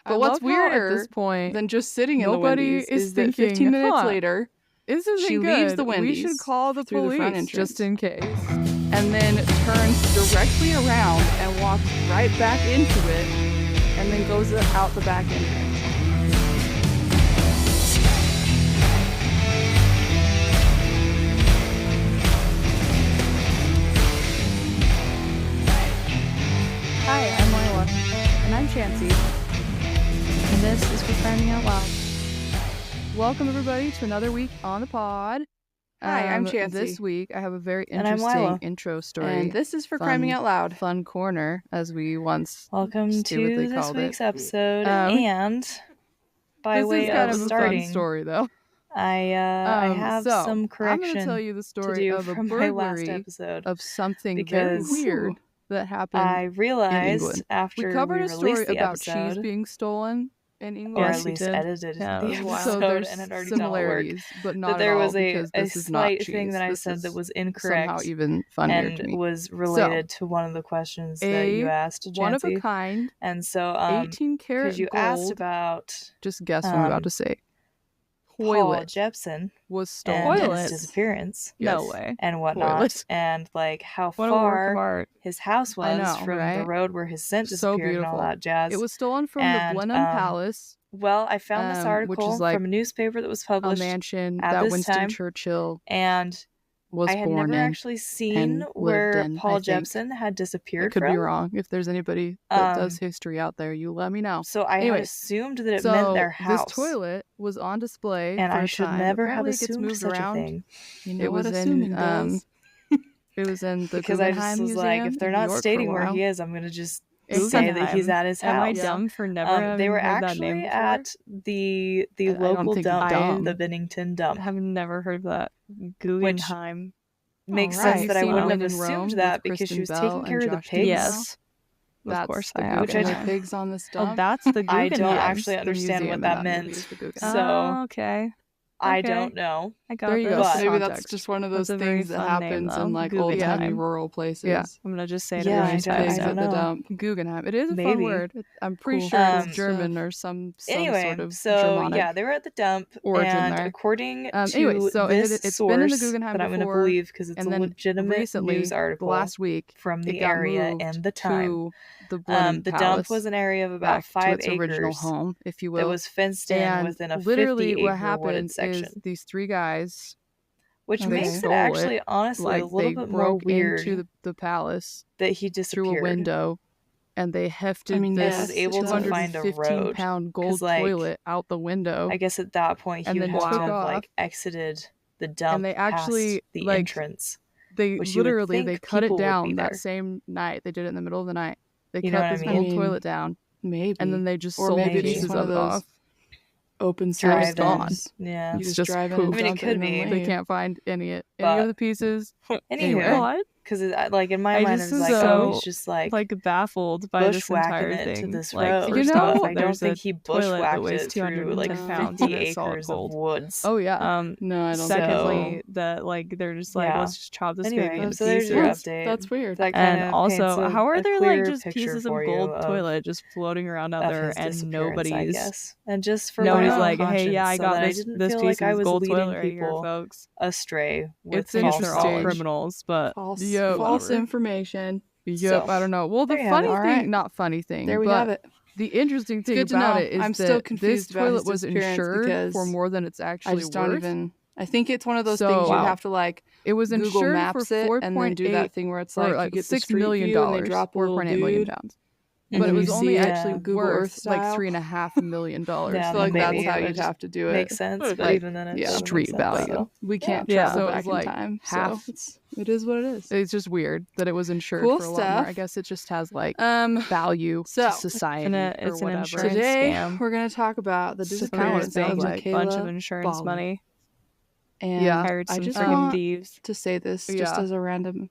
But what's weirder at this point than just sitting in the nobody Wendy's is is that thinking, 15 minutes huh, later, this isn't she good. leaves the Wendy's We should call the through the front police just entrance. in case. And then turns directly around and walks right back into it, and then goes out the back entrance. Hi, I'm Lila. And I'm Chancey. And this is For Crying Out Loud. Welcome, everybody, to another week on the pod. Hi, I'm Chancey. This week, I have a very And I'm interesting Lila. intro story. And this is For Crying Out Loud. Fun corner, as we once Welcome stupidly to this called week's it. episode. And by this way is kind of of a starting, fun story, though. I have So, some correction I'm going to tell you the to story do of a from my last burglary episode of something very because weird that happened I in realized England. after We covered a story released the about episode, cheese being stolen in England. or Yes, at we least did. edited Yeah, the so episode there's and had already done all the work, similarities, but not that there at all, was a because this is not slight cheese. thing that I This said is that was somehow incorrect even funnier to and me. was related to one of the questions that you asked, Chancey. One of a kind, and so 18 karat because you gold, asked about just guess what I'm about to say. Paul Toilet Jepson was stolen. and his disappearance. Yes. No way. And whatnot. Toilet. And like how What a work of far art. his house was I know, from right? the road where his scent So disappeared and all beautiful. that jazz. It was stolen from And, the Blenheim Palace, well, I found this which article is like from a newspaper that was a published mansion at that this Winston time, Churchill and was I had born never in actually seen and lived where in, I Paul think. Jepson had I disappeared could from. be wrong. If there's anybody that does history out there, you let me know. So I had Anyways, assumed that it meant their house. This toilet was on display and for I a should time. never Apparently have it gets assumed moved such around. a thing. You know It what was assuming in does. it was in the Because I Guggenheim just was Museum like, if they're in New not York for a stating where while. he is, I'm gonna just Guggenheim. say that he's at his house. Am I dumb for never having They were heard that name actually before? at the I don't local think dump, dumb. the Bennington dump. I have never heard of that. Guggenheim. Makes Alright. sense that I You've wouldn't seen have When in Rome assumed that with because she Kristen was Bell taking and care of the Josh pigs. Yes. Of That's course the I have. Which I Guggenheim. don't- Pigs on this Oh, dump. that's the Guggenheim. I don't actually The understand museum what in that movie meant. is the Guggenheim. So Oh, okay. I Okay. don't know. I got There you this. go. But- Maybe that's Context. just one of those That's a very things that fun name, happens though. in like old timey Guggenheim. rural places. Yeah. I'm gonna just say it Yeah, every I time. don't- Pigs I at the know. dump. Guggenheim. It is a Maybe. fun word. I'm pretty Cool. sure it's Stuff. German or some Anyway, sort of so Germanic yeah, they were at the dump, origin and there. according to Anyway, so this it's source been in the Guggenheim that I'm going to before, believe because it's and a then legitimate recently, news article last week, from it the got area moved and the time. to the Blenheim The Palace, dump was an area of about back 5 to its original acres home, if you will. that was fenced in and within a literally 50-acre what wooded happened section, is these three guys, which they makes it stole actually it, honestly like a little they bit more broke weird into the palace that he through a disappeared. window, and they hefted I mean, And this was able to find a 215-pound gold 'cause, like, toilet out the window. I guess at that point he And would then have to took have off. like exited the dump And they actually, past the like, entrance. They which you would literally they think cut it people would be down that there. same night. They did it in the middle of the night. They You know cut what this I gold mean? toilet down, Maybe. and then they just Or sold maybe it's pieces just one of of it those off. open Drive-ins. service gone. dumps. Yeah. You It's just just drive in poop. and I mean, it dump could and then be. They leave. can't find any of But- the pieces. Anyway, What? because like in my I mind just it was am like, oh, so, he's just like baffled by this bushwhacking entire it to thing. this Like, road. first You know, off, I don't there's think a he toilet that bushwhacked weighs it through 210 like pounds 50 and it's solid acres gold. of woods. Oh yeah. No, I don't Secondly, that like they're just like, Yeah. let's just chop this Anyway, baby into so there's your pieces. update. That's weird. That kind And of also, how are there like just picture pieces of for you gold of- toilet just floating around out of there his and disappearance, I nobody's guess. And just for nobody's my own like, hey, conscience, yeah, I so got that this didn't this feel piece like I of was gold leading toilet right here, people folks. astray with It's I guess they're all interesting. criminals, but False, Yeah, false whatever. information. Yep. So, I don't know. Well, the there you have funny it. thing, Alright. not funny thing, There we but have it. the interesting thing good to about know. it is I'm that still this confused about toilet his was disappearance insured because for more than it's I actually just don't worth. even. I think it's one of those So- things you Wow. have to like It was Google insured Maps for it $4.8 and then do that thing where it's or like, like you get the $6 street million, view and they drop a little $4.8 million dude. pounds. And But it then was you only see it actually Google Earth worth like style. $3.5 million. Yeah, I feel like maybe that's how it you'd would have to do it. makes sense, but like, even then it yeah, doesn't make street sense, value. so. We can't Yeah. travel So it back was in like time. half. So it is what it is. It's just weird that it was insured Cool for a lot more. stuff. I guess it just has like Um, value so, to society it's or an whatever. insurance today scam. we're gonna talk about the It's Someone disappearance bank of like a bunch of Michaela insurance Baldwin. money. And Yeah. Hired I some just friggin' want thieves. to say this just Yeah. as a random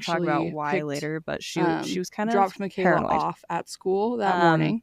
talk about actually why later, but she was kind of dropped Michaela paranoid. off at school that morning.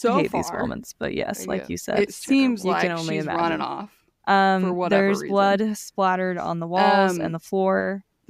so hate far, these moments, but yes, like you said, it seems you like can only she's imagine. running off. For whatever there's reason. blood splattered on the walls and the floor.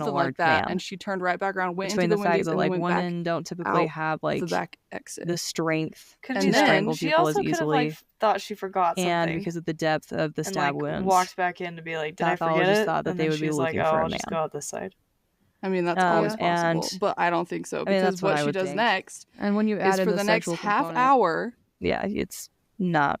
something a large like that, man. and she turned right back around, went Between into the the fact Wendy's, that and like went women back don't typically have like the back exit. the strength Could to be that. strangle She people also as could have easily, like thought she forgot something, and because of the depth of the and stab like wounds, walked back in to be like, did I forget pathologist it? thought that And they then would be she's like, looking oh, for a I'll just man. go out this side. I mean, that's always and possible, but I don't think so, I mean, because that's what what I she would does think. next And when you is add in for the next sexual half component, hour, yeah, it's not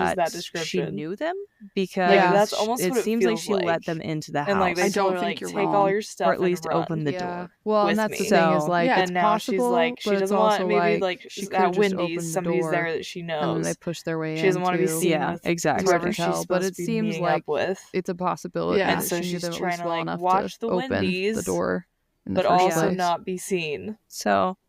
matches that she description. knew them because that's almost it what it seems like feels she let them into the house. And like they I told don't her, think you're take wrong. all your stuff or at least and run. open the door. Well, with and that's me. the thing is like, and it's now possible, she's like, she but it's doesn't want also maybe like she's she at could just Wendy's, open the somebody's door, there that she and then knows. they push their way in. She doesn't want to be too. seen with exactly. whoever Hard to she's tell, supposed but to it be seems meeting like up with. it's a possibility And that so she knew she's them at trying least to well like enough watch to the open Wendy's, the door in the but first also place. not be seen. So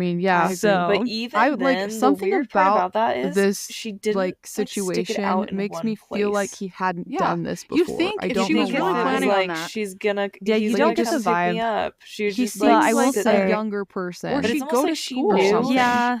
mean, yeah. But even then, something the weird part about that is this she didn't like situation situation makes me feel like he hadn't done this before. You think I if don't she know was really why. planning on like that. she's gonna Yeah, you he's don't gonna get come the pick me vibe. up. She was He just seems like I will sit say there. a younger person. Or But she'd it's almost go to like she school or knew. something. Yeah.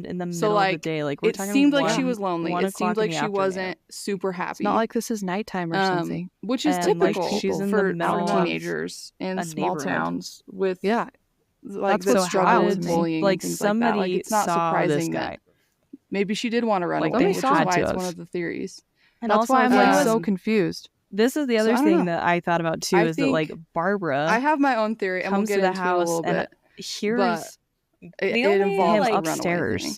happened in the middle So, like, of the day. Like, we're it talking seemed like 1, she was lonely. 1 It seemed o'clock in like the she afternoon. wasn't super happy. It's not like this is nighttime or something. Which is And, like, typical she's in the for middle of teenagers in a small neighborhood. towns with Yeah. like That's the what's struggle wild with to me. bullying Like, and things like that. Like, somebody it's not saw this surprising guy. that maybe she did want to run Like, away, they which is saw it why to it's one us. of the theories. And That's also, why I'm I like feel so um, confused. this is the So other I don't thing know. that I thought about too, I is that like think Barbara I have my own theory, and we'll comes get to the into it a house little and bit. hears It the only, involves like, a runaway upstairs. thing.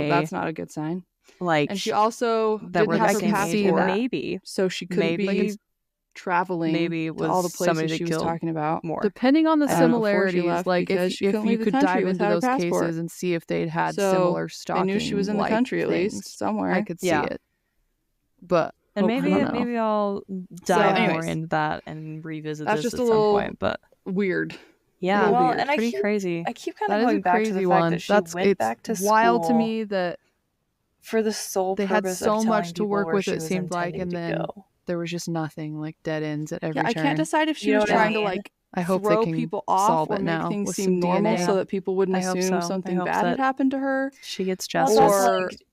say that's not a good sign. Like, and she also that didn't we're have the her same age. passport, Maybe so she couldn't be traveling maybe it to all the was somebody places that she was killed talking about. more. Depending on the before she similarities, left like because if she couldn't you leave the could country dive into without her those passport. cases and see if they'd had So similar they stalking, knew she was in the country at least somewhere. I could see Yeah. it, but And I don't know. maybe I'll dive more anyways, into that and revisit that's this just at a some little point. But weird. yeah, Little Well, weird. and pretty crazy. I keep kind That of is a going back to the crazy fact one. that she That's went it's back to wild to school me that for the sole they had purpose so of much telling to people work where with. she It was seemed like, intending and to then go. there was just nothing, like dead ends at every Yeah, I turn. can't decide if she You know was what I trying to mean? like I hope they throw can people off solve or it make now things with seem some normal DNA. so that people wouldn't I hope assume so. I something hope bad had that happened to her. she gets Well, justice. it's also Or like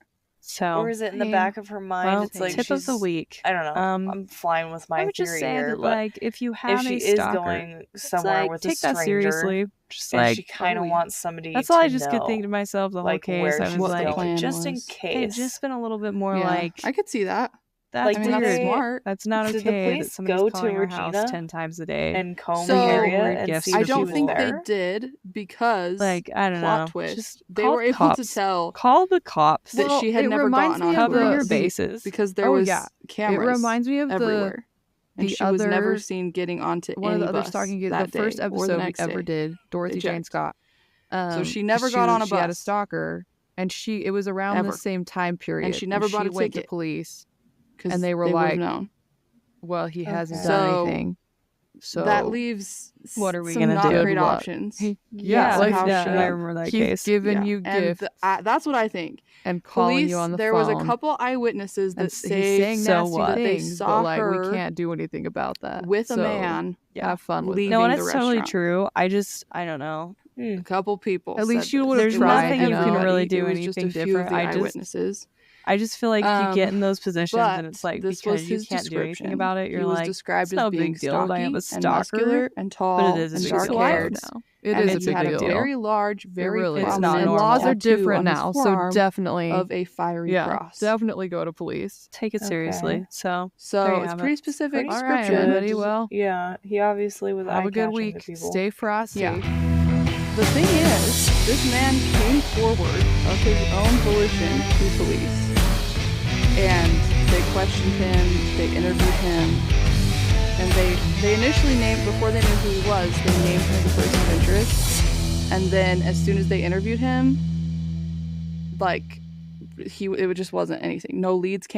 So, Or is it in the back of her mind? well, It's like tip of the she's- week. I don't know. I'm fine with my I would just theory say here, that, but like, if you have if she a is stalker, going it's somewhere like, with take a that stranger, seriously. Just and like, she kind of wants somebody that's to all I just know, could think to myself the whole like, case. where I she's was What the like, going, plan just in was. hey, case. just been a little bit more Yeah, like, I could see that. that's Like, I mean, did that's they- smart. That's not Did the okay that police somebody's go calling to our house Regina 10 times a day. and comb So- the area Weird and gifts see for I if she don't was think there? they did because Like, I don't plot know. twist. Just They call were the able cops. to tell Call the cops. that she had it never reminds gotten me on of Cover the your bus bases. because there Oh, was yeah. cameras. It reminds me of everywhere, and the she was never other- seen getting onto one any of the other bus stalking that the first day or the episode we next ever day. did, Dorothy Jane checked. Scott. So she never got on a She had a bus. stalker, and it was around Ever. the same time period. And she never bought she a went to ticket. police, 'Cause and they were would've like, known. well, he hasn't Okay. done So, anything. So that leaves What are we some gonna not do? great Good luck. options. Yeah, like yeah, how yeah, she- I remember that he's case. giving Yeah. you And gifts that's what I think. and calling Police, you on the there phone. was a couple eyewitnesses that and say he's saying so nasty what? that they things, saw but like her we can't do anything about that. with a So, man. have fun with leaving it. No, and the it's totally restaurant. true. I don't know. A couple people. At least said you this. would've There's It wasn't nothing you can everybody, really do it was just a anything few of different. the I just- eyewitnesses. I just feel like you get in those positions and it's But like this because was you his can't do anything description. about it, you're he was like, described it's no as being big deal that I have a stocky and muscular stalker. and tall But it is a and big dark deal haired. now. It and is a he big had deal. a very large, very really It's is. not prominent And normal. laws are tattoo different on his now, so forearm definitely of a fiery cross. definitely go to police. Take it Okay. seriously. So there So you it's have pretty it. specific Pretty All right, description. everybody. Well, Yeah, he obviously was have a good eye-catching to week. people. Stay frosty. Yeah. The thing is, this man came forward of his own volition to police. And they questioned him, they interviewed him, and they initially named, before they knew who he was, they named him as a person of interest. And then as soon as they interviewed him, like, it just wasn't anything. No leads came